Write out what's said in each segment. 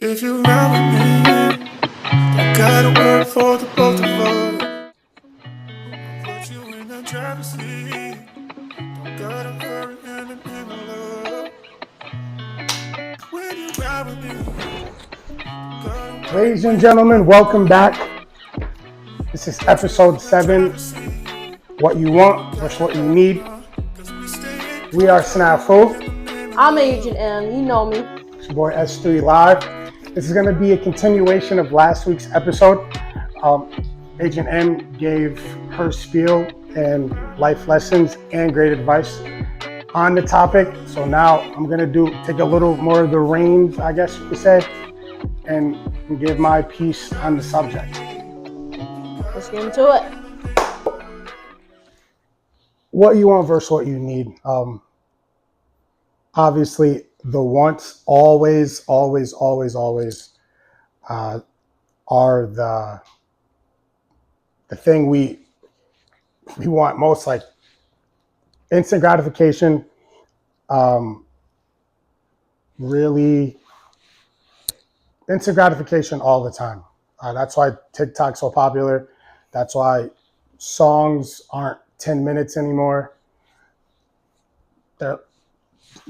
If you ride with me, you gotta work for the both of us. Put you in the driver's seat. Don't gotta hurry in the love. When you ride with me, gotta work Ladies and when you gentlemen, ride with welcome back. me. This is Put you episode in the 7, driver's seat. What You Want versus What You Need. Cause we stay We are Snafu. in the I'm love. Agent M. You know me. It's your boy S3 Live. This is going to be a continuation of last week's episode. Agent M gave her spiel and life lessons and great advice on the topic. So now I'm going to take a little more of the reins, I guess you could say, and give my piece on the subject. Let's get into it. What you want versus what you need. Obviously, the wants always are the thing we want most, like instant gratification. Really, instant gratification all the time. That's why TikTok's so popular. That's why songs aren't 10 minutes anymore. They're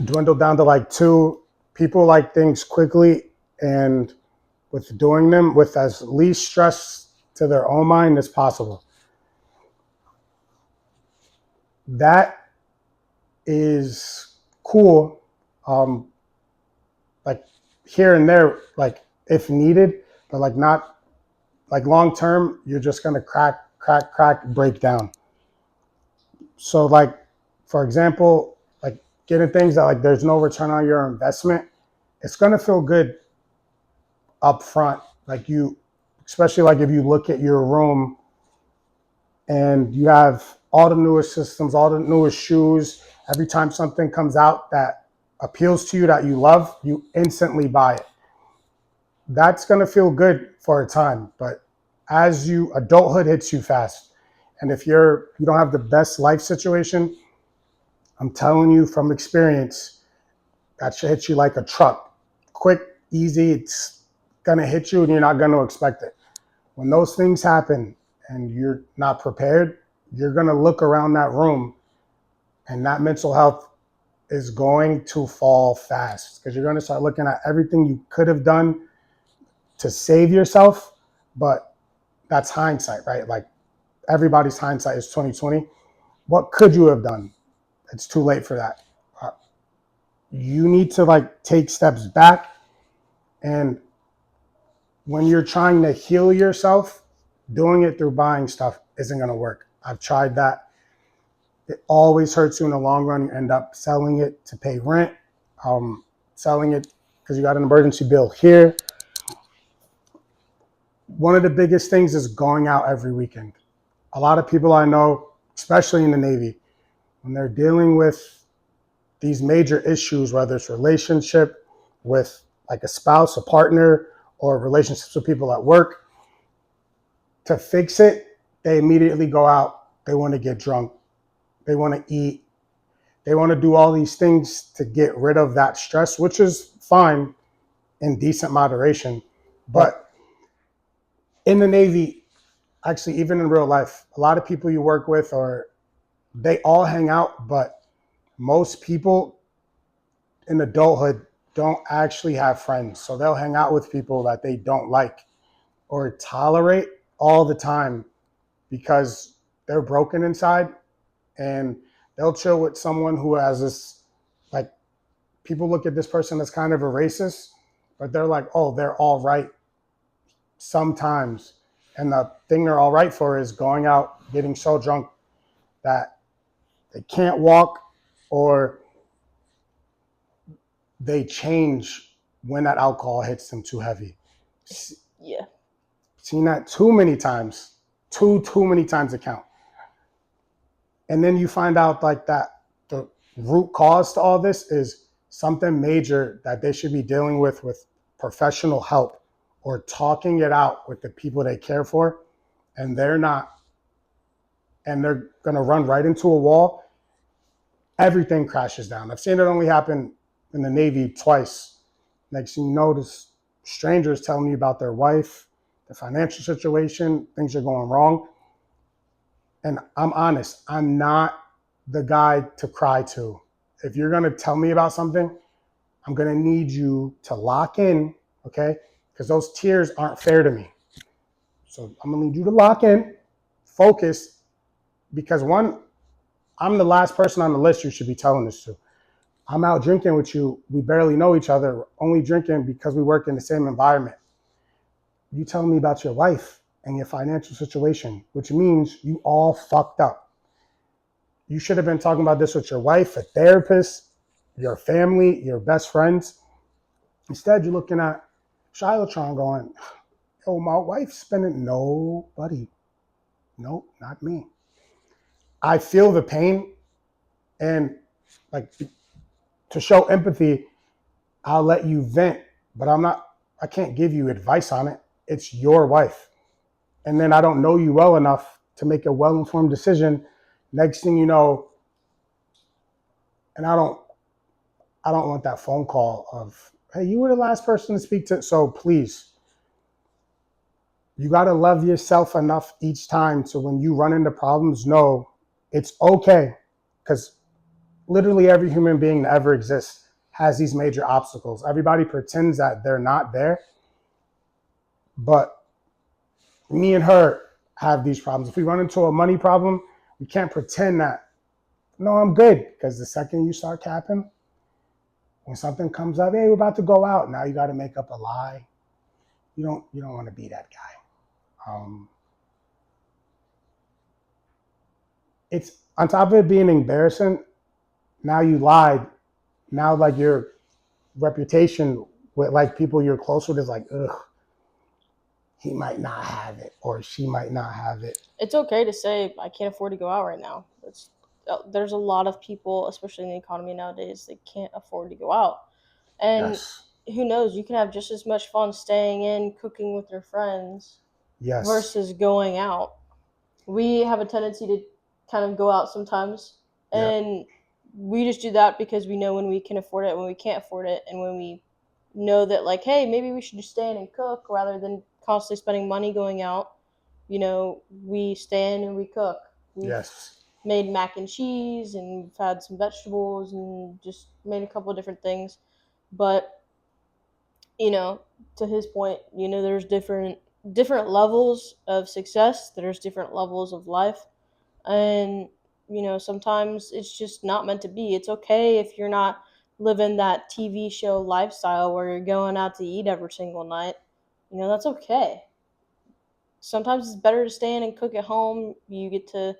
dwindled down to like 2. People like things quickly and with doing them with as least stress to their own mind as possible. That is cool. Like here and there, like if needed, but like not like long term, you're just gonna crack, break down. So like, for example, like getting things that like there's no return on your investment, it's gonna feel good up front. Like you, especially like if you look at your room and you have all the newest systems, all the newest shoes, every time something comes out that appeals to you, that you love, you instantly buy it. That's going to feel good for a time, but as adulthood hits you fast. And if you don't have the best life situation, I'm telling you from experience, that should hit you like a truck. Quick, easy, it's going to hit you and you're not going to expect it. When those things happen and you're not prepared, you're going to look around that room and that mental health is going to fall fast because you're going to start looking at everything you could have done to save yourself. But that's hindsight, right? Like everybody's hindsight is 2020. What could you have done? It's too late for that. You need to like take steps back. And when you're trying to heal yourself, doing it through buying stuff isn't going to work. I've tried that. It always hurts you in the long run. You end up selling it to pay rent, selling it because you got an emergency bill here. One of the biggest things is going out every weekend. A lot of people I know, especially in the Navy, when they're dealing with these major issues, whether it's relationship with like a spouse, a partner, or relationships with people at work, to fix it, they immediately go out. They want to get drunk. They want to eat. They want to do all these things to get rid of that stress, which is fine in decent moderation. But in the Navy, actually, even in real life, a lot of people you work with, or they all hang out, but most people in adulthood don't actually have friends. So they'll hang out with people that they don't like or tolerate all the time because they're broken inside, and they'll chill with someone who has this, like, people look at this person as kind of a racist, but they're like, oh, they're all right sometimes. And the thing they're all right for is going out, getting so drunk that they can't walk, or they change when that alcohol hits them too heavy. Yeah. Seen that too many times, too many times to count. And then you find out like that the root cause to all this is something major that they should be dealing with professional help or talking it out with the people they care for, and they're not, and they're going to run right into a wall. Everything crashes down. I've seen it only happen in the Navy twice. Next thing you know, strangers telling me about their wife, the financial situation, things are going wrong. And I'm honest, I'm not the guy to cry to. If you're going to tell me about something, I'm going to need you to lock in, okay? Because those tears aren't fair to me. So I'm going to need you to lock in, focus, because one, I'm the last person on the list you should be telling this to. I'm out drinking with you. We barely know each other. We're only drinking because we work in the same environment. You telling me about your wife and your financial situation, which means you all fucked up. You should have been talking about this with your wife, a therapist, your family, your best friends. Instead, you're looking at Shilotron going, yo, my wife's spending. No, buddy. Nope, not me. I feel the pain, and like to show empathy, I'll let you vent, but I can't give you advice on it. It's your wife. And then I don't know you well enough to make a well-informed decision. Next thing you know, and I don't want that phone call of, hey, you were the last person to speak to. So please, you got to love yourself enough each time so when you run into problems, know it's okay. Because literally every human being that ever exists has these major obstacles. Everybody pretends that they're not there. But me and her have these problems. If we run into a money problem, we can't pretend that, no, I'm good. Because the second you start capping, when something comes up, hey, we're about to go out. Now you got to make up a lie. You don't want to be that guy. It's on top of it being embarrassing. Now you lied. Now like your reputation with like people you're close with is like, ugh, he might not have it or she might not have it. It's okay to say I can't afford to go out right now. There's a lot of people, especially in the economy nowadays, that can't afford to go out. And Yes. who knows, you can have just as much fun staying in, cooking with your friends, Yes. versus going out. We have a tendency to kind of go out sometimes, and we just do that because we know when we can afford it, when we can't afford it, and when we know that, like, hey, maybe we should just stay in and cook rather than constantly spending money going out. We stay in and we cook. We've made mac and cheese, and we've had some vegetables, and just made a couple of different things. But to his point, there's different levels of success. There's different levels of life, and sometimes it's just not meant to be. It's okay if you're not living that TV show lifestyle where you're going out to eat every single night. That's okay. Sometimes it's better to stay in and cook at home. You get to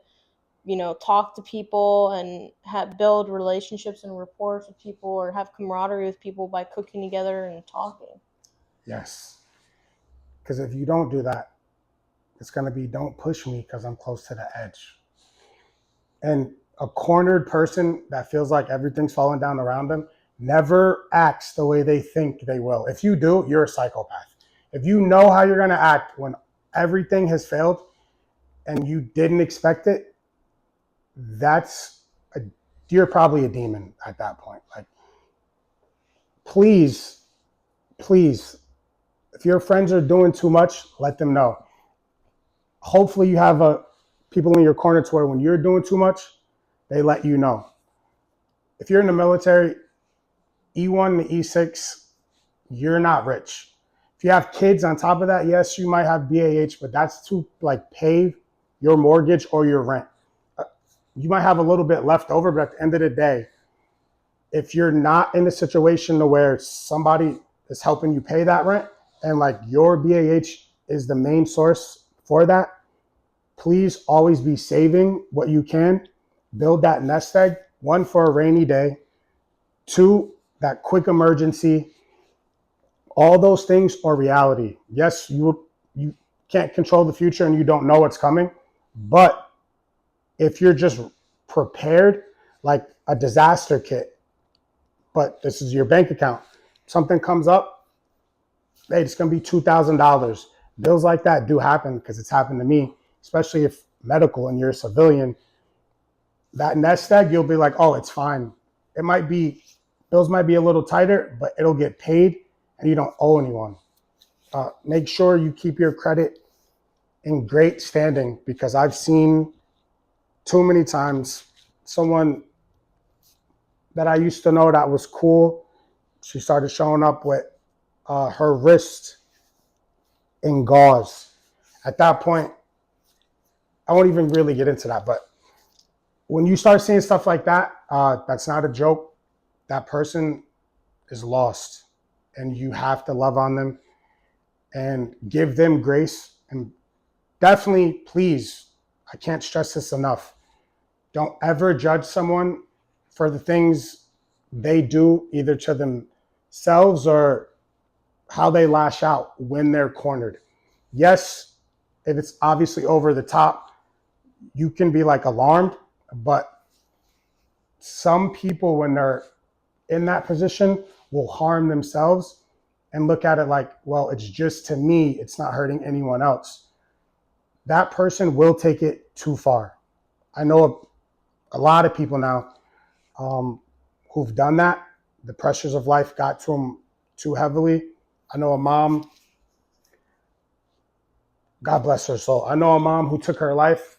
talk to people and build relationships and rapport with people, or have camaraderie with people by cooking together and talking. Yes. Because if you don't do that, it's going to be, don't push me because I'm close to the edge. And a cornered person that feels like everything's falling down around them never acts the way they think they will. If you do, you're a psychopath. If you know how you're going to act when everything has failed and you didn't expect it, you're probably a demon at that point. Like, please, if your friends are doing too much, let them know. Hopefully you have people in your corner to where when you're doing too much, they let you know. If you're in the military, E1 to E6, you're not rich. If you have kids on top of that, yes, you might have BAH, but that's to like pay your mortgage or your rent. You might have a little bit left over, but at the end of the day, if you're not in a situation where somebody is helping you pay that rent and like your BAH is the main source for that, please always be saving what you can. Build that nest egg, one, for a rainy day, two, that quick emergency. All those things are reality. Yes, you can't control the future and you don't know what's coming, but if you're just prepared, like a disaster kit, but this is your bank account, something comes up, hey, it's going to be $2,000. Bills like that do happen because it's happened to me, especially if medical and you're a civilian. That nest egg, you'll be like, oh, it's fine. Bills might be a little tighter, but it'll get paid and you don't owe anyone. Make sure you keep your credit in great standing, because I've seen too many times someone that I used to know that was cool, she started showing up with her wrist in gauze. At that point, I won't even really get into that, but when you start seeing stuff like that, that's not a joke. That person is lost, and you have to love on them and give them grace. And definitely, please, I can't stress this enough. Don't ever judge someone for the things they do, either to themselves or how they lash out when they're cornered. Yes, if it's obviously over the top, you can be like alarmed, but some people, when they're in that position, will harm themselves and look at it like, well, it's just to me, it's not hurting anyone else. That person will take it too far. I know a lot of people now who've done that. The pressures of life got to them too heavily. I know a mom, God bless her soul. I know a mom who took her life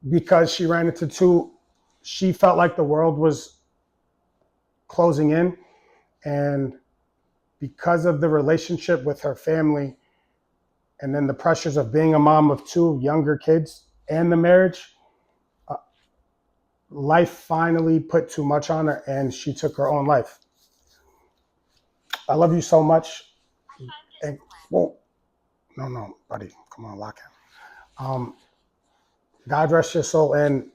because she ran into she felt like the world was closing in. And because of the relationship with her family, and then the pressures of being a mom of two younger kids and the marriage, life finally put too much on her and she took her own life. I love you so much. And, whoa, no, buddy, come on, lock in. God rest your soul. And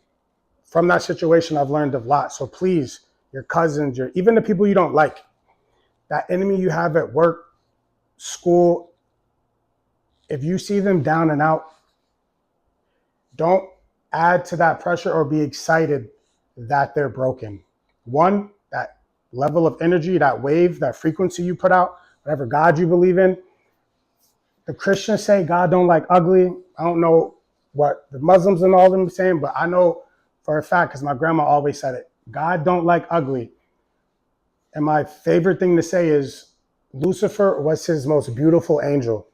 from that situation, I've learned a lot. So please, your cousins, even the people you don't like, that enemy you have at work, school, if you see them down and out, don't add to that pressure or be excited that they're broken. One, that level of energy, that wave, that frequency you put out, whatever God you believe in. The Christians say God don't like ugly. I don't know what the Muslims and all of them are saying, but I know for a fact, because my grandma always said it, God don't like ugly. And my favorite thing to say is Lucifer was his most beautiful angel.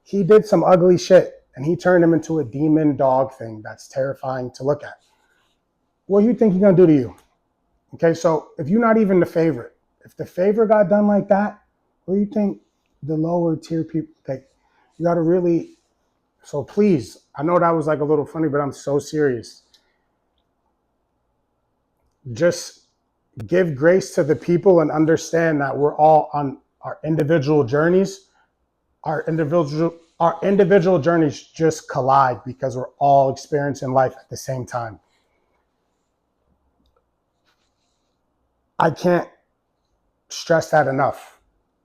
He did some ugly shit and he turned him into a demon dog thing that's terrifying to look at. What do you think he's gonna do to you? Okay, so if you're not even the favorite, if the favorite got done like that, what do you think the lower tier people take? You gotta really, so please, I know that was like a little funny, but I'm so serious. Just give grace to the people and understand that we're all on our individual journeys. Our individual journeys just collide because we're all experiencing life at the same time. I can't stress that enough.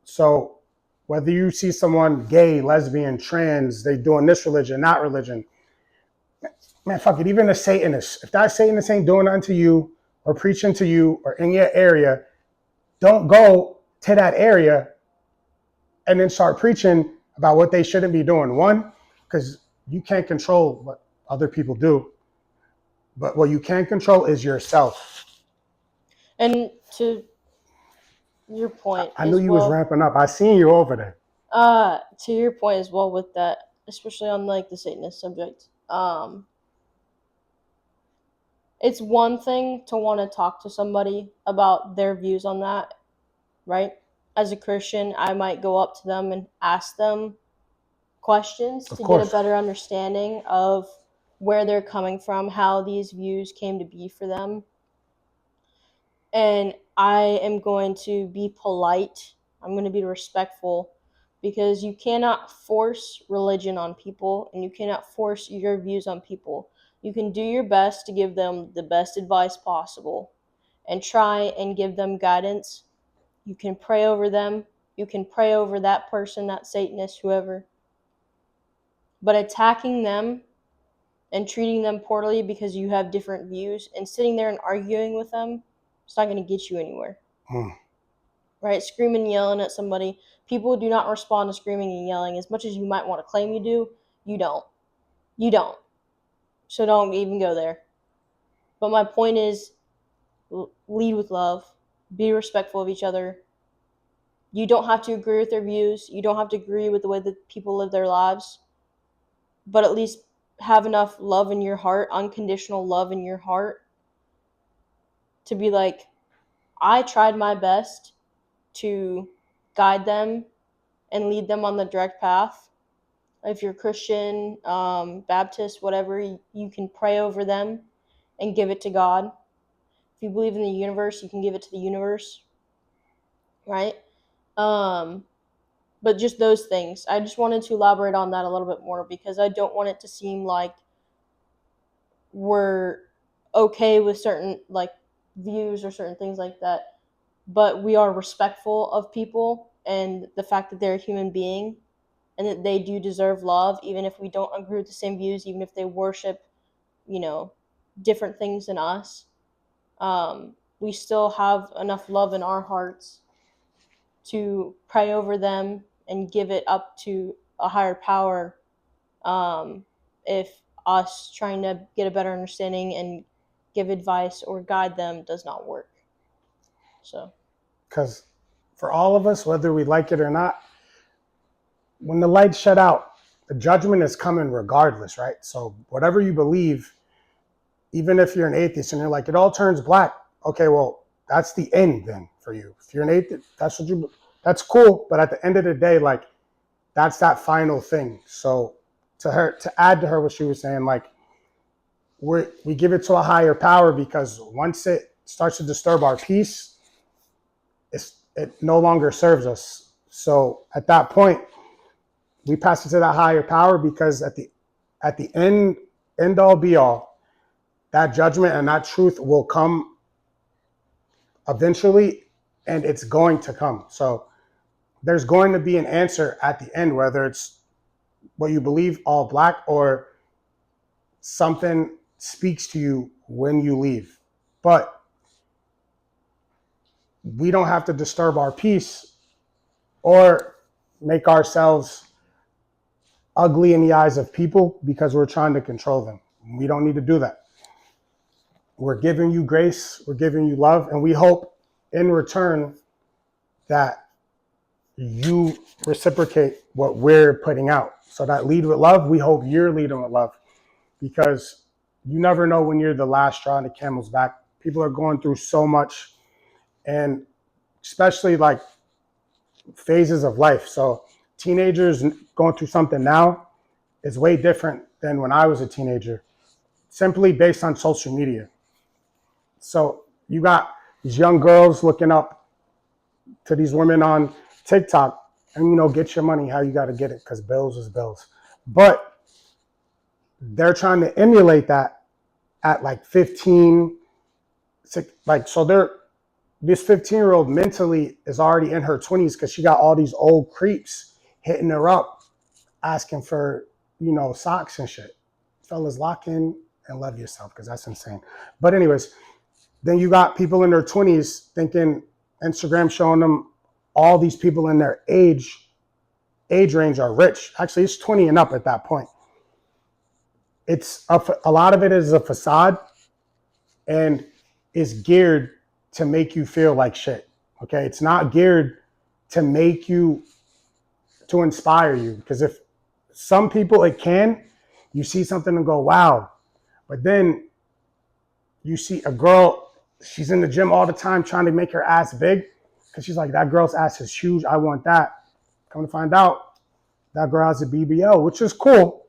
So whether you see someone gay, lesbian, trans, they doing this religion, that religion, man, fuck it. Even a Satanist, if that Satanist ain't doing nothing to you or preaching to you or in your area, don't go to that area and then start preaching about what they shouldn't be doing. One, because you can't control what other people do, but what you can control is yourself. And to your point I knew as you was well, ramping up. I seen you over there. to your point as well with that, especially on like the Satanist subject, it's one thing to want to talk to somebody about their views on that, right? As a Christian, I might go up to them and ask them questions Of to get a course. better understanding of where they're coming from, how these views came to be for them. And I am going to be polite. I'm going to be respectful, because you cannot force religion on people and you cannot force your views on people. You can do your best to give them the best advice possible and try and give them guidance. You can pray over them. You can pray over that person, that Satanist, whoever. But attacking them and treating them poorly because you have different views and sitting there and arguing with them, it's not going to get you anywhere. Right? Screaming and yelling at somebody. People do not respond to screaming and yelling. As much as you might want to claim you do, you don't. You don't. So don't even go there. But my point is, lead with love. Be respectful of each other. You don't have to agree with their views. You don't have to agree with the way that people live their lives, but at least have enough love in your heart, unconditional love in your heart, to be like, I tried my best to guide them and lead them on the direct path. If you're Christian, Baptist, whatever, you can pray over them and give it to God. If you believe in the universe, you can give it to the universe, right? But just those things. I just wanted to elaborate on that a little bit more because I don't want it to seem like we're okay with certain like views or certain things like that, but we are respectful of people and the fact that they're a human being and that they do deserve love, even if we don't agree with the same views, even if they worship, different things than us. We still have enough love in our hearts to pray over them and give it up to a higher power, if us trying to get a better understanding and give advice or guide them does not work. So, Because for all of us, whether we like it or not, when the lights shut out, the judgment is coming regardless, right? So whatever you believe, even if you're an atheist and you're like, it all turns black. Okay, well, that's the end then for you. If you're an atheist, that's cool. But at the end of the day, like, that's that final thing. So to add to her what she was saying, like, we give it to a higher power because once it starts to disturb our peace, it no longer serves us. So at that point, we pass it to that higher power because at the end all be all, that judgment and that truth will come eventually, and it's going to come. So there's going to be an answer at the end, whether it's what you believe, all black, or something speaks to you when you leave. But we don't have to disturb our peace or make ourselves ugly in the eyes of people because we're trying to control them. We don't need to do that. We're giving you grace, we're giving you love, and we hope in return that you reciprocate what we're putting out. So that lead with love, we hope you're leading with love, because you never know when you're the last straw on the camel's back. People are going through so much, and especially like phases of life. So teenagers going through something now is way different than when I was a teenager, simply based on social media. So you got these young girls looking up to these women on TikTok, and get your money how you got to get it, because bills is bills. But they're trying to emulate that at like 15, so this 15-year-old mentally is already in her 20s because she got all these old creeps hitting her up, asking for socks and shit. Fellas, lock in and love yourself, because that's insane. But anyways, then you got people in their 20s thinking Instagram showing them all these people in their age range are rich. Actually, it's 20 and up at that point. It's a lot of it is a facade and is geared to make you feel like shit. Okay, it's not geared to inspire you, because if some people it can, you see something and go, wow, but then you see a girl, she's in the gym all the time trying to make her ass big because she's like, that girl's ass is huge, I want that. Come to find out, that girl has a BBL, which is cool,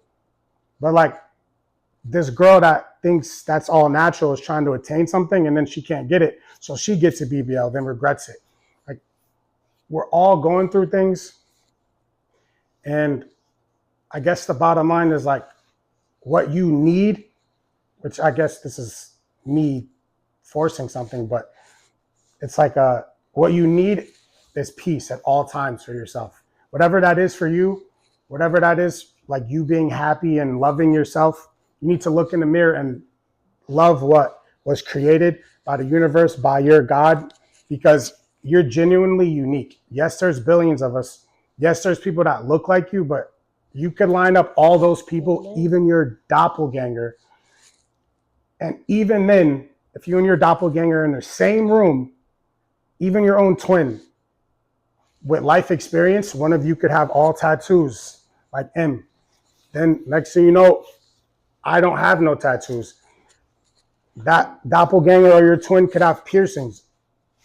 but like, this girl that thinks that's all natural is trying to attain something, and then she can't get it, so she gets a BBL, then regrets it. Like, we're all going through things, and I guess the bottom line is like, what you need, which I guess this is me forcing something, but it's like what you need is peace at all times for yourself. Whatever that is for you, whatever that is, like you being happy and loving yourself, you need to look in the mirror and love what was created by the universe, by your God, because you're genuinely unique. Yes, there's billions of us. Yes, there's people that look like you, but you could line up all those people, even your doppelganger. And even then, if you and your doppelganger are in the same room, even your own twin, with life experience, one of you could have all tattoos like M. Then next thing you know, I don't have no tattoos. That doppelganger or your twin could have piercings.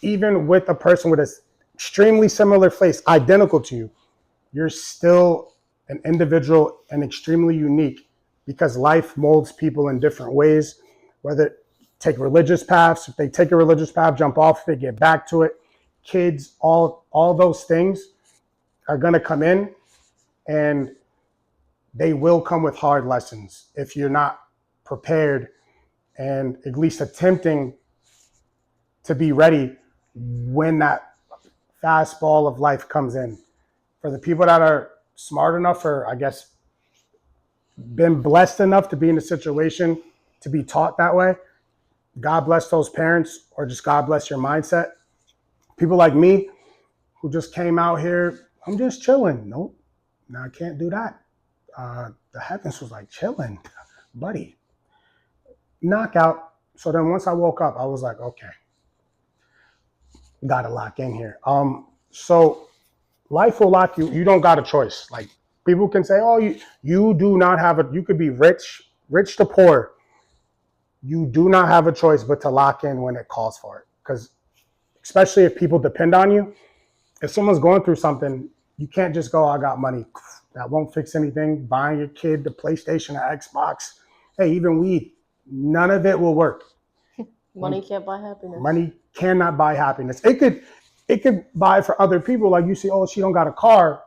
Even with a person with an extremely similar face, identical to you, you're still an individual and extremely unique because life molds people in different ways, whether take religious paths, if they take a religious path, jump off, they get back to it. Kids, all those things are going to come in, and they will come with hard lessons if you're not prepared and at least attempting to be ready when that fastball of life comes in. For the people that are smart enough, or I guess been blessed enough to be in a situation to be taught that way, God bless those parents, or just God bless your mindset. People like me who just came out here, I'm just chilling. Nope, no, I can't do that. The heavens was like, chilling, buddy. Knockout. So then once I woke up, I was like, okay, gotta lock in here. So life will lock you. You don't got a choice. Like, people can say, oh, you do not have you could be rich to poor. You do not have a choice but to lock in when it calls for it. Because especially if people depend on you, if someone's going through something, you can't just go, I got money. That won't fix anything. Buying your kid the PlayStation, the Xbox, hey, even weed, none of it will work. Money can't buy happiness. Money cannot buy happiness. It could buy for other people. Like, you see, oh, she don't got a car.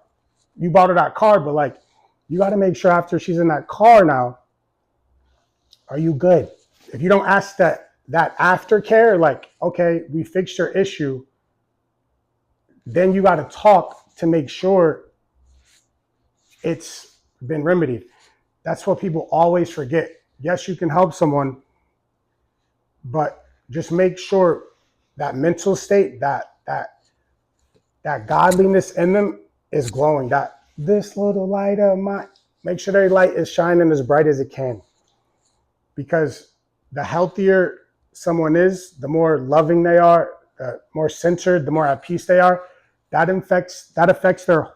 You bought her that car, but like, you got to make sure after she's in that car now, are you good? If you don't ask that aftercare, like, okay, we fixed your issue, then you got to talk to make sure it's been remedied. That's what people always forget. Yes, you can help someone, but just make sure that mental state, that godliness in them is glowing. That this little light of mine, make sure their light is shining as bright as it can. Because the healthier someone is, the more loving they are, the more centered, the more at peace they are. That affects their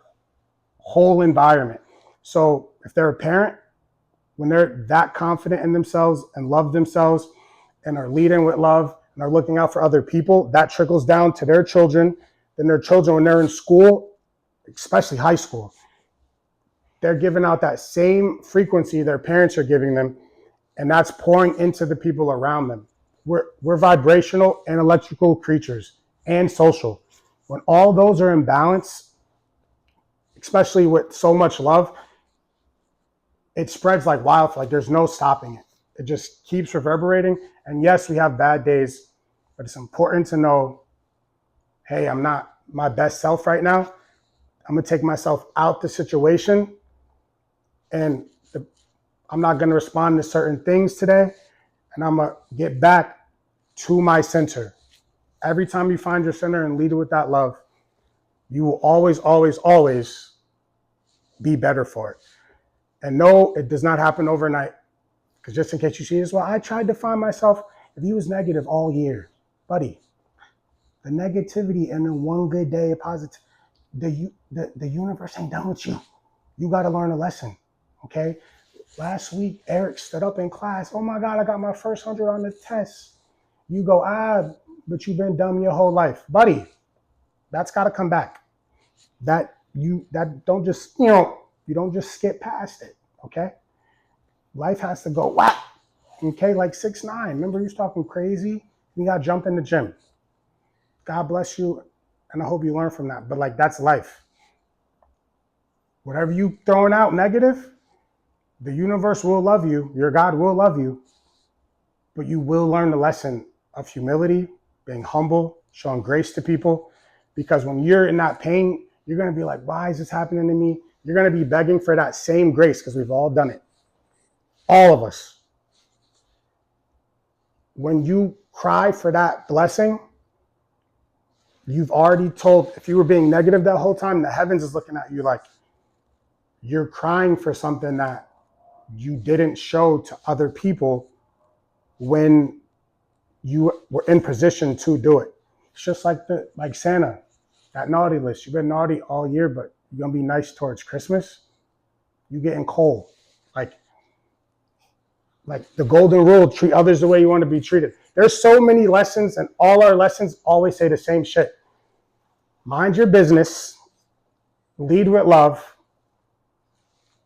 whole environment. So if they're a parent, when they're that confident in themselves and love themselves and are leading with love and are looking out for other people, that trickles down to their children. Then their children, when they're in school, especially high school, they're giving out that same frequency their parents are giving them, and that's pouring into the people around them. We're vibrational and electrical creatures and social. When all those are in balance, especially with so much love, it spreads like wildfire. Like, there's no stopping it. It just keeps reverberating. And yes, we have bad days, but it's important to know, hey, I'm not my best self right now. I'm going to take myself out the situation, and I'm not going to respond to certain things today, and I'm going to get back to my center. Every time you find your center and lead it with that love, you will always, always, always be better for it. And no, it does not happen overnight. Because just in case you see this, well, I tried to find myself. If you was negative all year, buddy, the negativity and then one good day of positive, the universe ain't done with you. You got to learn a lesson, okay? Last week, Eric stood up in class. Oh my God, I got my first 100 on the test. You go, but you've been dumb your whole life. Buddy, that's got to come back. You don't just skip past it, okay? Life has to go whack, okay? Like 6ix9ine. Remember, he was talking crazy? You got to jump in the gym. God bless you, and I hope you learn from that. But like, that's life. Whatever you throwing out negative, the universe will love you. Your God will love you. But you will learn the lesson of humility, being humble, showing grace to people. Because when you're in that pain, you're going to be like, why is this happening to me? You're going to be begging for that same grace, because we've all done it. All of us. When you cry for that blessing, you've already told, if you were being negative that whole time, the heavens is looking at you like you're crying for something that you didn't show to other people when you were in position to do it. It's just like Santa. that naughty list. You've been naughty all year, but you're gonna be nice towards Christmas. You getting cold. Like the golden rule, treat others the way you want to be treated. There's so many lessons, and all our lessons always say the same shit. Mind your business, lead with love,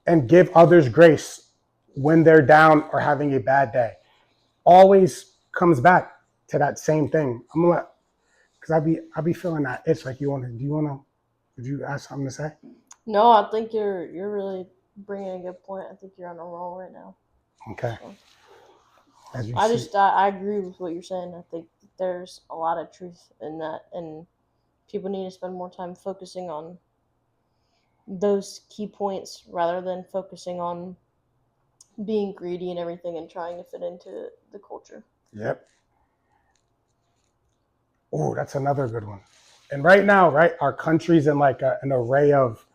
and give others grace when they're down or having a bad day. Always comes back to that same thing. I'm gonna let, because I be feeling that itch. Like did you ask something to say? No, I think you're really bringing a good point. I think you're on a roll right now. Okay. So, As you I see, just I agree with what you're saying. I think there's a lot of truth in that, and people need to spend more time focusing on those key points rather than focusing on being greedy and everything and trying to fit into the culture. yep. Oh, that's another good one. And right now, right, our country's in like an array of,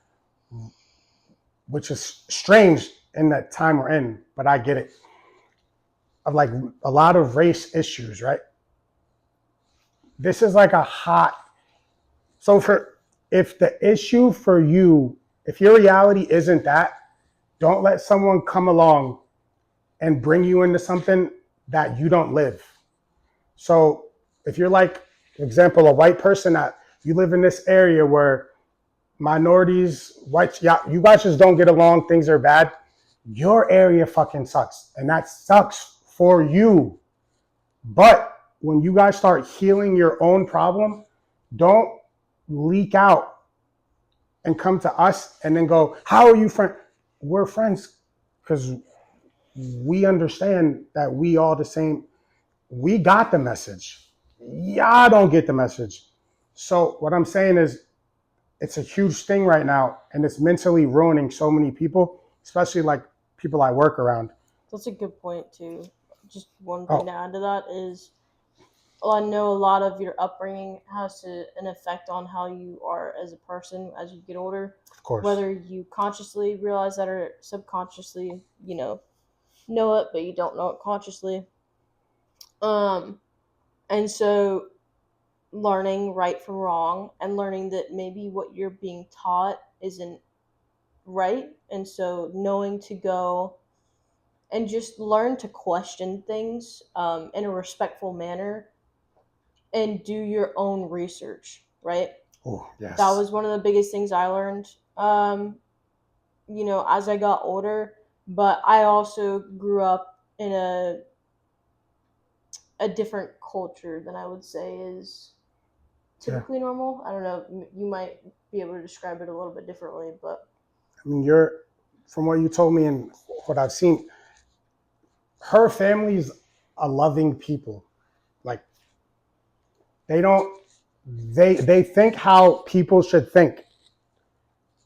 which is strange in that time we're in, but I get it, of like a lot of race issues, right? This is like a hot, so if the issue for you, if your reality isn't that, don't let someone come along and bring you into something that you don't live. So if you're like, for example, a white person that you live in this area where minorities, whites, yeah, you guys just don't get along, things are bad, your area fucking sucks. And that sucks for you. But when you guys start healing your own problem, don't leak out and come to us and then go, how are you friends? We're friends because we understand that we all the same. We got the message. Y'all don't get the message. So what I'm saying is it's a huge thing right now, and it's mentally ruining so many people, especially like people I work around. That's a good point too. Just one Oh, thing to add to that is, well, I know a lot of your upbringing has an effect on how you are as a person as you get older, of course. whether you consciously realize that or subconsciously, know it, but you don't know it consciously. And so learning right from wrong and learning that maybe what you're being taught isn't right. And so knowing to go and just learn to question things in a respectful manner and do your own research, right? Oh, yes. That was one of the biggest things I learned, as I got older. But I also grew up in a different culture than I would say is typically normal. I don't know. You might be able to describe it a little bit differently, but I mean, from what you told me and what I've seen, her family's a loving people. Like they think how people should think.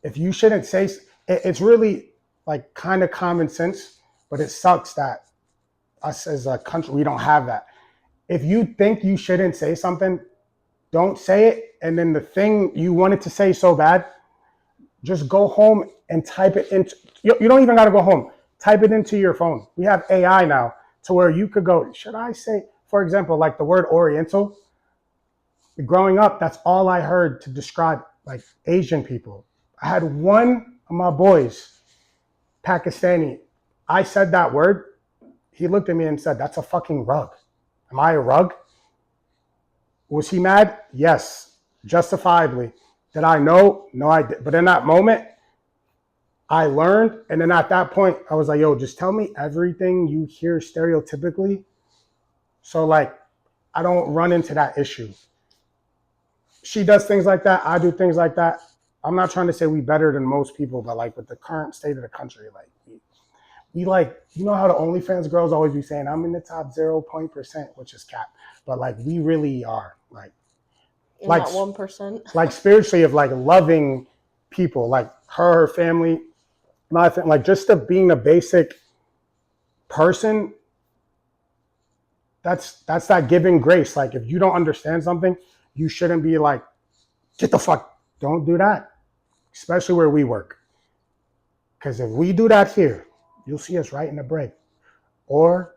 If you shouldn't say, it's really like kind of common sense, but it sucks that us as a country, we don't have that. If you think you shouldn't say something, don't say it. And then the thing you wanted to say so bad, just go home and type it into, you don't even got to go home. Type it into your phone. We have AI now to where you could go, should I say, for example, like the word Oriental, growing up, that's all I heard to describe like Asian people. I had one of my boys, Pakistani. I said that word. He looked at me and said, that's a fucking rug. Am I a rug? Was he mad? Yes, justifiably. Did I know? No, I did. But in that moment, I learned. And then at that point, I was like, yo, just tell me everything you hear stereotypically. So like, I don't run into that issue. She does things like that. I do things like that. I'm not trying to say we better than most people, but like with the current state of the country, like we like, you know how the OnlyFans girls always be saying, I'm in the top 0.%, which is cap. But like, we really are like that 1%. like spiritually of like loving people, like her family, my family, like just the being a basic person. That's that giving grace. Like if you don't understand something, you shouldn't be like, get the fuck, don't do that. Especially where we work. Because if we do that here, you'll see us right in the break. Or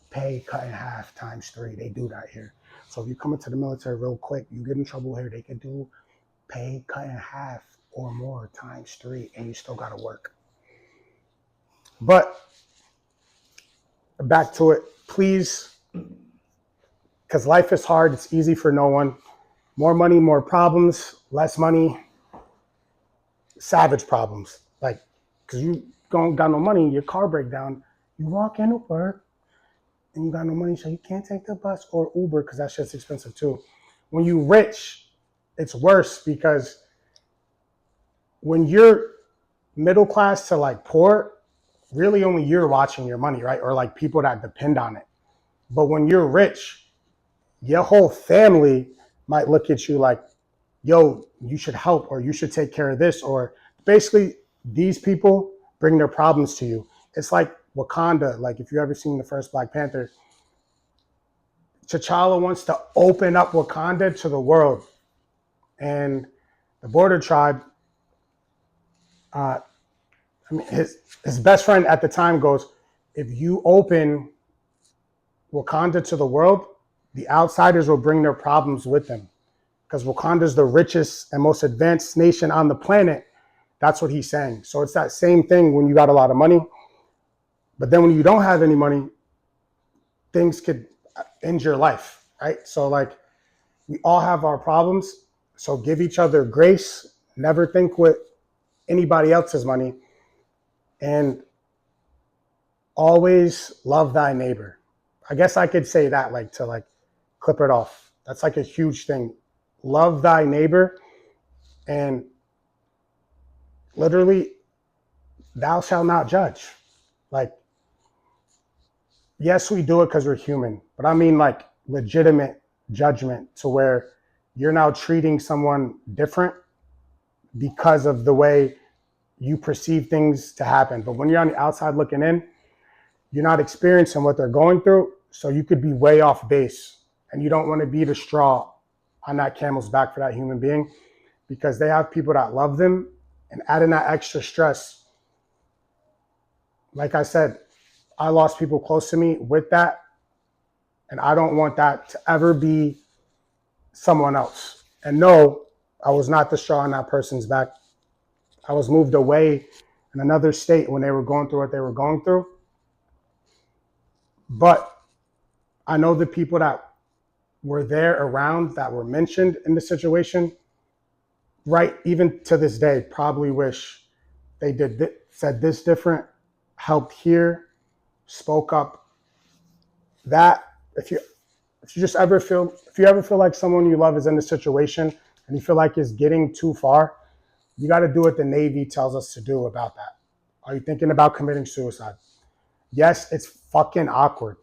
pay cut in half times 3. They do that here. So if you come into the military real quick, you get in trouble here, they can do pay cut in half or more times 3, and you still got to work. But back to it, please, because life is hard. It's easy for no one. More money, more problems. Less money, savage problems. Like, because you don't got no money, your car break down, you walk into work and you got no money, so you can't take the bus or Uber because that shit's expensive too. When you rich, it's worse because when you're middle class to like poor, really only you're watching your money, right? Or like people that depend on it. But when you're rich, your whole family might look at you like, yo, you should help, or you should take care of this, or basically these people bring their problems to you. It's like Wakanda. Like if you ever seen the first Black Panther, T'Challa wants to open up Wakanda to the world. And the border tribe, his best friend at the time goes, if you open Wakanda to the world, the outsiders will bring their problems with them. Because Wakanda is the richest and most advanced nation on the planet. That's what he's saying. So it's that same thing when you got a lot of money. But then when you don't have any money, things could end your life, right? So like we all have our problems. So give each other grace. Never think with anybody else's money. And always love thy neighbor. I guess I could say that like to like clip it off. That's like a huge thing. Love thy neighbor, and literally thou shalt not judge. Like, yes, we do it because we're human, but I mean like legitimate judgment to where you're now treating someone different because of the way you perceive things to happen. But when you're on the outside looking in, you're not experiencing what they're going through. So you could be way off base, and you don't want to be the straw on that camel's back for that human being, because they have people that love them, and adding that extra stress. Like I said, I lost people close to me with that, and I don't want that to ever be someone else. And no, I was not the straw on that person's back. I was moved away in another state when they were going through what they were going through. But I know the people that were there around that were mentioned in the situation, right, even to this day, probably wish they said this different, helped here, spoke up. That if you ever feel like someone you love is in a situation and you feel like it's getting too far, you got to do what the Navy tells us to do about that. Are you thinking about committing suicide? Yes, it's fucking awkward,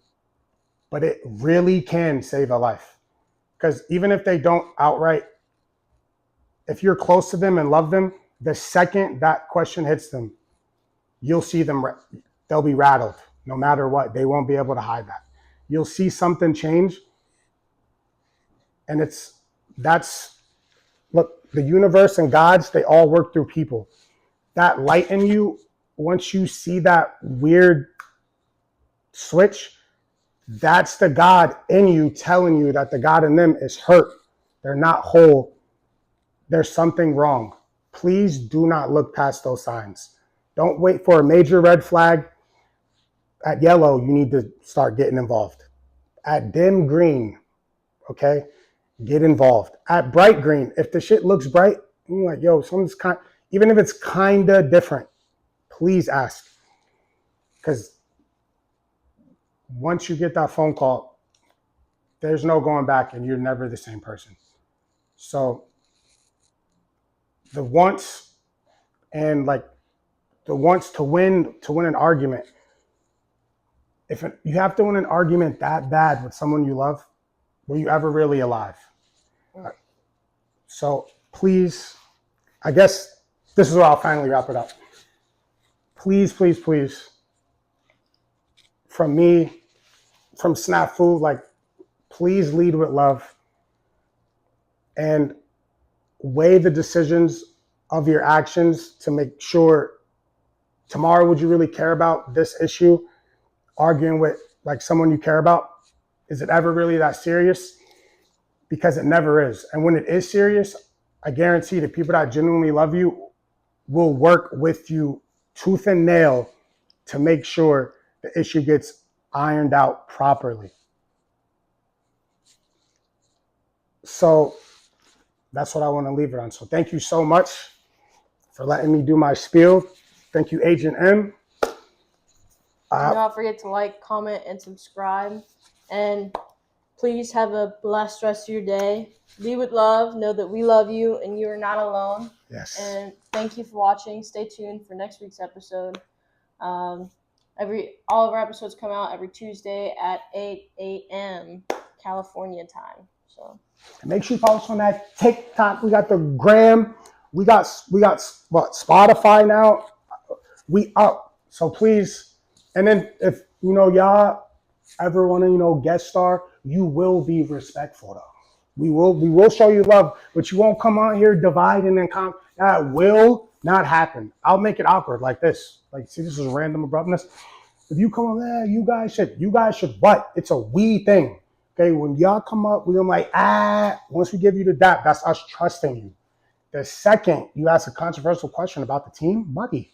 but it really can save a life. Because even if they don't outright, if you're close to them and love them, the second that question hits them, you'll see them, they'll be rattled no matter what. They won't be able to hide that. You'll see something change. And look, the universe and gods, they all work through people. That light in you, once you see that weird switch, that's the God in you telling you that the God in them is hurt. They're not whole. There's something wrong. Please do not look past those signs. Don't wait for a major red flag. At yellow, you need to start getting involved. At dim green, okay, get involved. At bright green, if the shit looks bright, you're like, yo, something's even if it's kinda different, please ask. Because once you get that phone call, there's no going back, and you're never the same person. So the wants to win an argument. If you have to win an argument that bad with someone you love, were you ever really alive? So please, I guess this is where I'll finally wrap it up. Please, please, please, from me, from Snafu, like, please lead with love and weigh the decisions of your actions to make sure tomorrow, would you really care about this issue? Arguing with like someone you care about, is it ever really that serious? Because it never is. And when it is serious, I guarantee the people that genuinely love you will work with you tooth and nail to make sure the issue gets ironed out properly. So that's what I want to leave it on. So thank you so much for letting me do my spiel. Thank you, Agent M. Do not forget to like, comment, and subscribe. And please have a blessed rest of your day. Be with love. Know that we love you and you are not alone. Yes. And thank you for watching. Stay tuned for next week's episode. All of our episodes come out every Tuesday at 8 a.m. California time. So make sure you follow us on that TikTok. We got the gram. We got what, Spotify now. We up. So please. And then if y'all ever want to guest star, you will be respectful though. We will show you love, but you won't come out here dividing and that will not happen. I'll make it awkward like this. Like, see, this is random abruptness. If you come up there, you guys should what? It's a we thing. Okay, when y'all come up, we're like, once we give you the dap, that's us trusting you. The second you ask a controversial question about the team, buddy,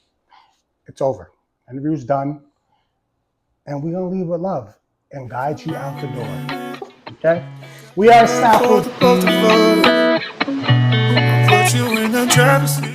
it's over. Interview's done. And we're going to leave with love and guide you out the door. Okay? We are For Stafford. the both of us. I put you in the driver's seat.